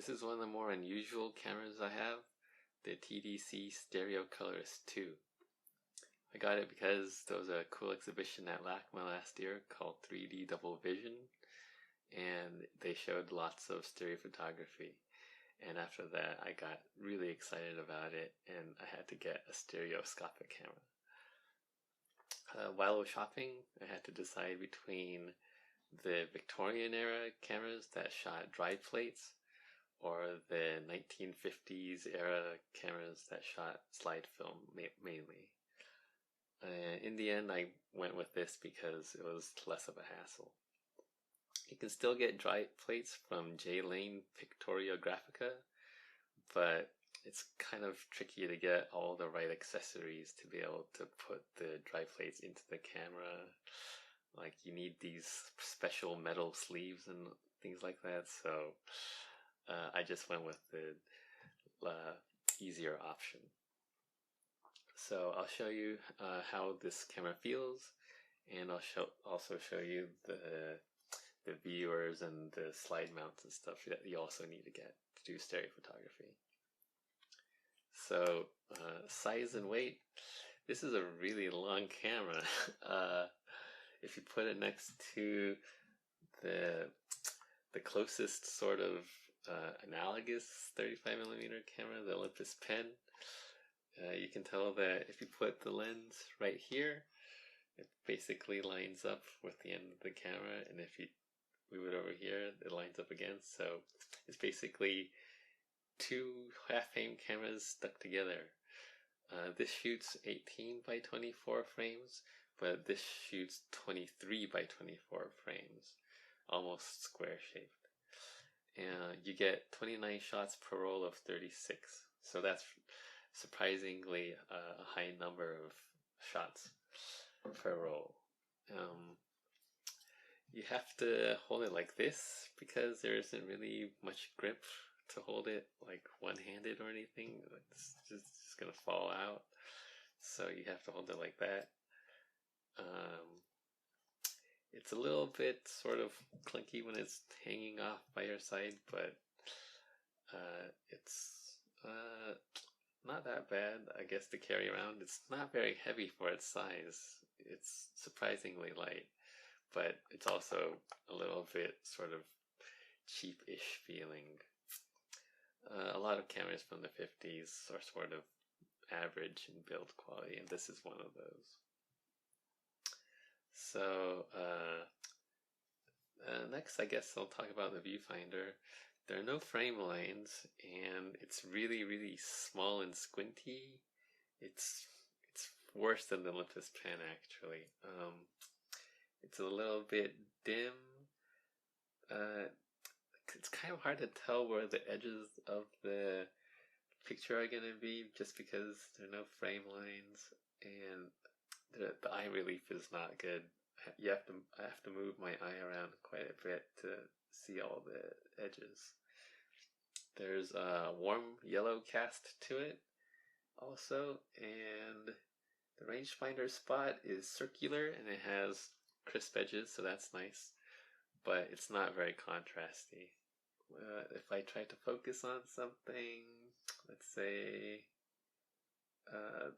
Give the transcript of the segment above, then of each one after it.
This is one of the more unusual cameras I have, the TDC Stereo Colorist II. I got it because there was a cool exhibition at LACMA last year called 3D Double Vision, and they showed lots of stereophotography. And after that, I got really excited about it, and I had to get a stereoscopic camera. While I was shopping, I had to decide between the Victorian era cameras that shot dry plates or the 1950s era cameras that shot slide film mainly. In the end, I went with this because it was less of a hassle. You can still get dry plates from J Lane Pictoriographica, but it's kind of tricky to get all the right accessories to be able to put the dry plates into the camera. Like, you need these special metal sleeves and things like that, so I just went with the easier option. So I'll show you how this camera feels, and I'll also show you the viewers and the slide mounts and stuff that you also need to get to do stereophotography. So size and weight. This is a really long camera. If you put it next to the closest sort of analogous 35mm camera, the Olympus Pen, you can tell that if you put the lens right here, it basically lines up with the end of the camera, and if you move it over here, it lines up again. So it's basically two half-frame cameras stuck together. This shoots 18 by 24 frames, but this shoots 23 by 24 frames, almost square shaped. And you get 29 shots per roll of 36. So that's surprisingly a high number of shots per roll. You have to hold it like this because there isn't really much grip to hold it like one-handed or anything. It's just gonna fall out. So you have to hold it like that. It's a little bit sort of clunky when it's hanging off by your side, but it's not that bad, I guess, to carry around. It's not very heavy for its size. It's surprisingly light, but it's also a little bit sort of cheap-ish feeling. A lot of cameras from the 50s are sort of average in build quality, and this is one of those. So next, I guess I'll talk about the viewfinder. There are no frame lines, and it's really, really small and squinty. It's worse than the Olympus Pen, actually. It's a little bit dim. It's kind of hard to tell where the edges of the picture are going to be just because there are no frame lines, and the eye relief is not good. I have to move my eye around quite a bit to see all the edges. There's a warm yellow cast to it also, and the rangefinder spot is circular and it has crisp edges, so that's nice, but it's not very contrasty. If I try to focus on something, let's say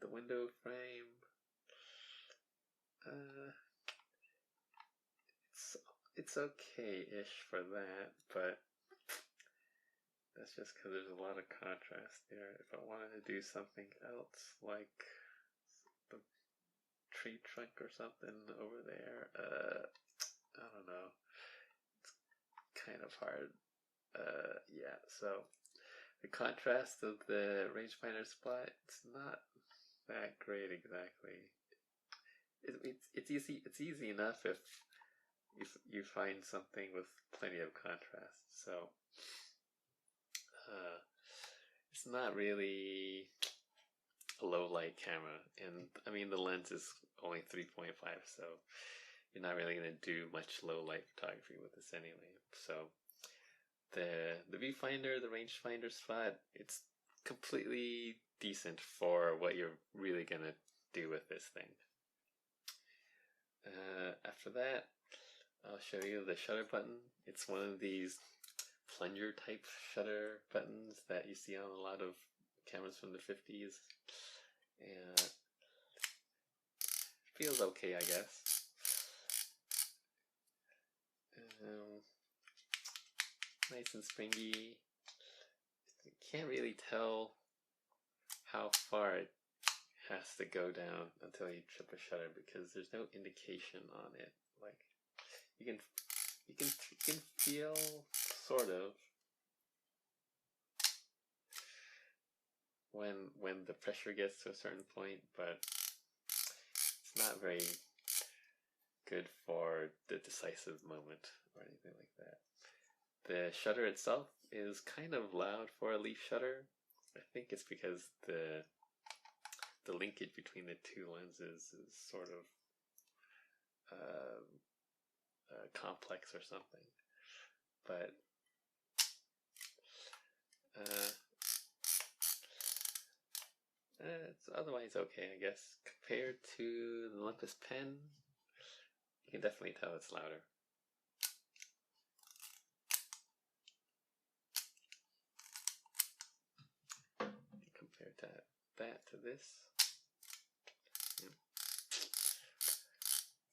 the window frame, it's okay-ish for that, but that's just because there's a lot of contrast there. If I wanted to do something else, like the tree trunk or something over there, I don't know. It's kind of hard. Yeah, so the contrast of the rangefinder spot, it's not that great exactly. It's easy enough if you find something with plenty of contrast. So it's not really a low light camera, and I mean the lens is only 3.5, so you're not really going to do much low light photography with this anyway. So the viewfinder, the rangefinder spot, it's completely decent for what you're really going to do with this thing. After that, I'll show you the shutter button. It's one of these plunger type shutter buttons that you see on a lot of cameras from the 50s. And feels okay, I guess. Nice and springy. You can't really tell how far it has to go down until you trip a shutter because there's no indication on it. Like you can feel sort of when the pressure gets to a certain point, but it's not very good for the decisive moment or anything like that. The shutter itself is kind of loud for a leaf shutter. I think it's because the linkage between the two lenses is sort of complex or something. But it's otherwise okay, I guess. Compared to the Olympus pen, you can definitely tell it's louder. Compared to that to this, yeah.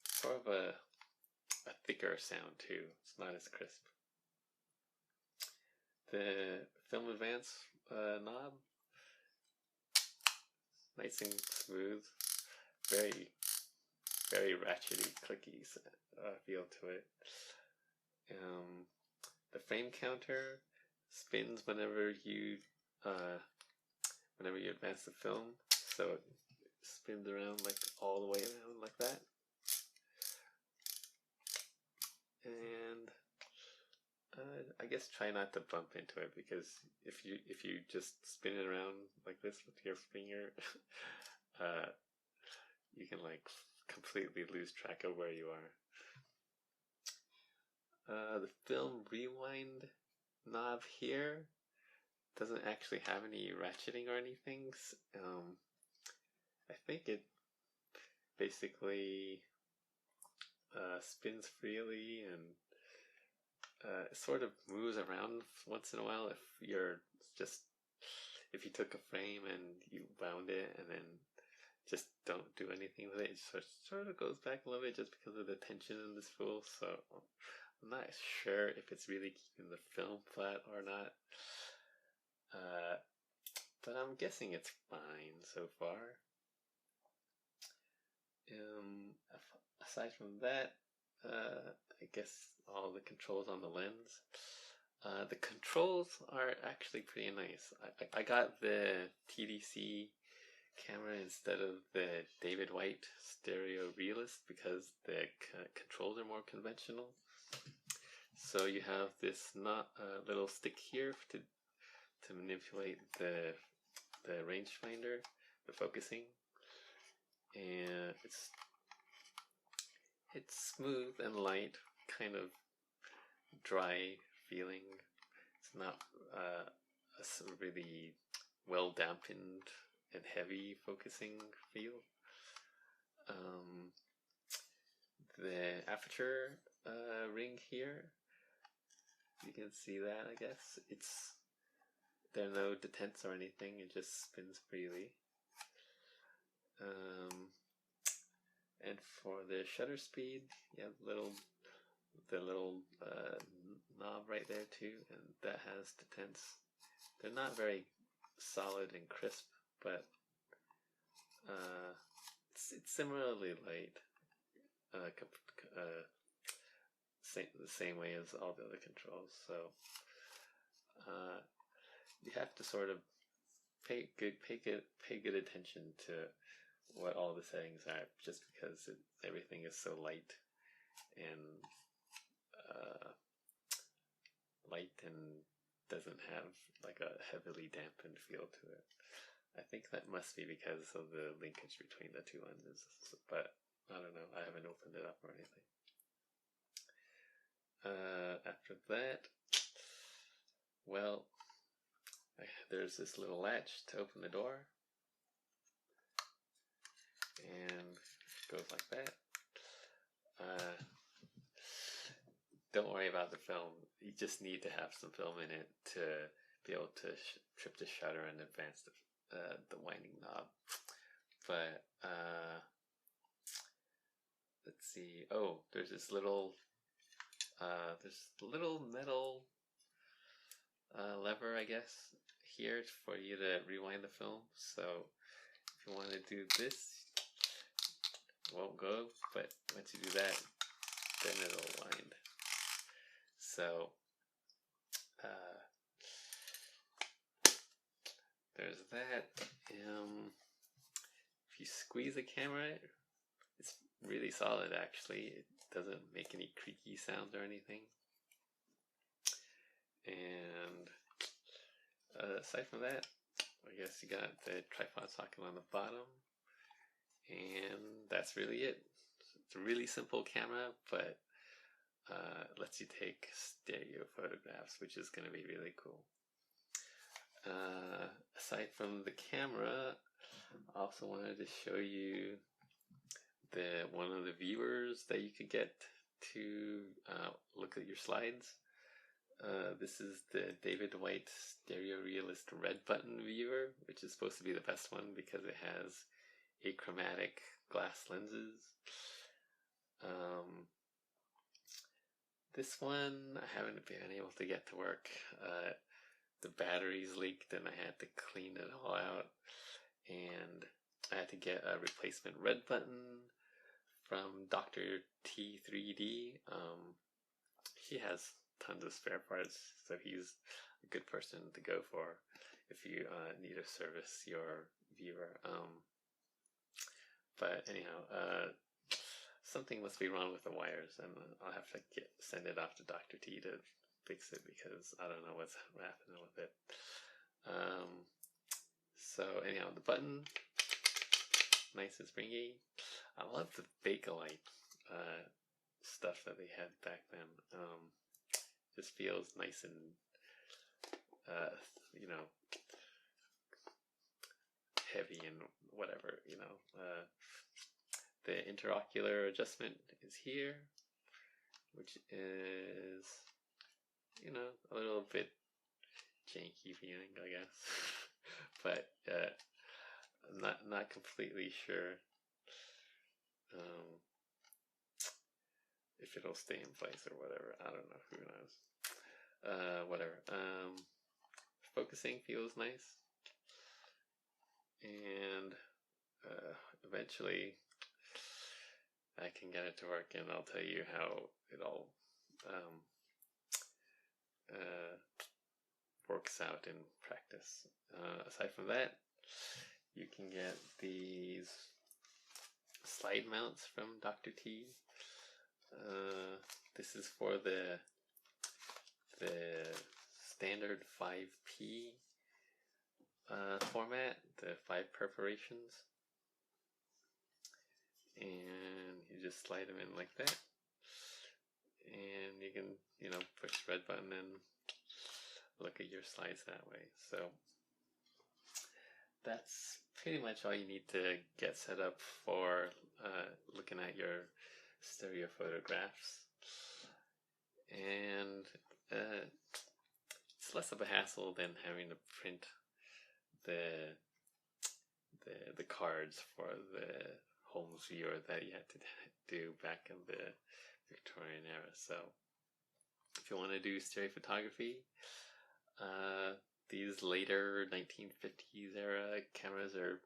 Sort of a thicker sound too. It's not as crisp. The film advance knob, nice and smooth, very ratchety, clicky feel to it. The frame counter spins whenever you advance the film, so it spins around like all the way around like that. And I guess try not to bump into it, because if you just spin it around like this with your finger, you can like completely lose track of where you are. The film rewind knob here doesn't actually have any ratcheting or anything. I think it basically spins freely and it sort of moves around once in a while. If you took a frame and you wound it and then just don't do anything with it, it sort of goes back a little bit just because of the tension in the spool. So I'm not sure if it's really keeping the film flat or not. But I'm guessing it's fine so far. Aside from that, I guess all the controls on the lens. The controls are actually pretty nice. I got the TDC camera instead of the David White Stereo Realist because the controls are more conventional. So you have this little stick here to manipulate the rangefinder, the focusing, and it's smooth and light, kind of dry feeling. It's not a really well dampened and heavy focusing feel. The aperture ring here, you can see that, I guess. There are no detents or anything, it just spins freely. And for the shutter speed, you have the little knob right there too, and that has detents. They're not very solid and crisp, but it's similarly light, the same way as all the other controls. So you have to sort of pay good attention to what all the settings are, just because everything is so light and doesn't have like a heavily dampened feel to it. I think that must be because of the linkage between the two lenses, but I don't know, I haven't opened it up or anything. After that, well, there's this little latch to open the door, and it goes like that. don't worry about the film. You just need to have some film in it to be able to trip the shutter and advance the winding knob. But let's see. Oh, there's this little metal lever, I guess, here for you to rewind the film. So if you want to do this, it won't go, but once you do that, then it'll wind. So there's that. If you squeeze the camera, it's really solid actually. It doesn't make any creaky sounds or anything. And aside from that, I guess you got the tripod socket on the bottom, and that's really it. It's a really simple camera, but lets you take stereo photographs, which is going to be really cool. Aside from the camera, I also wanted to show you one of the viewers that you could get to look at your slides. This is the David White Stereo Realist Red Button viewer, which is supposed to be the best one because it has achromatic glass lenses. This one I haven't been able to get to work. The batteries leaked and I had to clean it all out, and I had to get a replacement red button from Dr. T3D. He has tons of spare parts, so he's a good person to go for if you need to service your viewer. But anyhow, something must be wrong with the wires, and I'll have to send it off to Dr. T to fix it because I don't know what's happening with it. So anyhow, the button, nice and springy. I love the Bakelite stuff that they had back then. Just feels nice and you know, heavy and whatever, you know. The interocular adjustment is here, which is, you know, a little bit janky feeling, I guess. But I'm not completely sure if it'll stay in place or whatever. I don't know, who knows. Whatever. Focusing feels nice, and eventually I can get it to work, and I'll tell you how it all works out in practice. Aside from that, you can get these slide mounts from Dr. T. This is for the standard 5P format, the 5 perforations, and you just slide them in like that, and you can, you know, push the red button and look at your slides that way. So that's pretty much all you need to get set up for looking at your stereo photographs. And it's less of a hassle than having to print the cards for the Holmes viewer that you had to do back in the Victorian era. So if you want to do stereophotography, these later 1950s era cameras are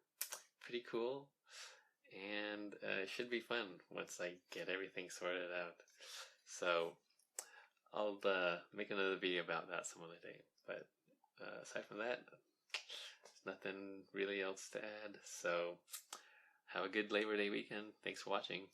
pretty cool, and it should be fun once I get everything sorted out. So I'll make another video about that some other day. But aside from that, there's nothing really else to add. So have a good Labor Day weekend. Thanks for watching.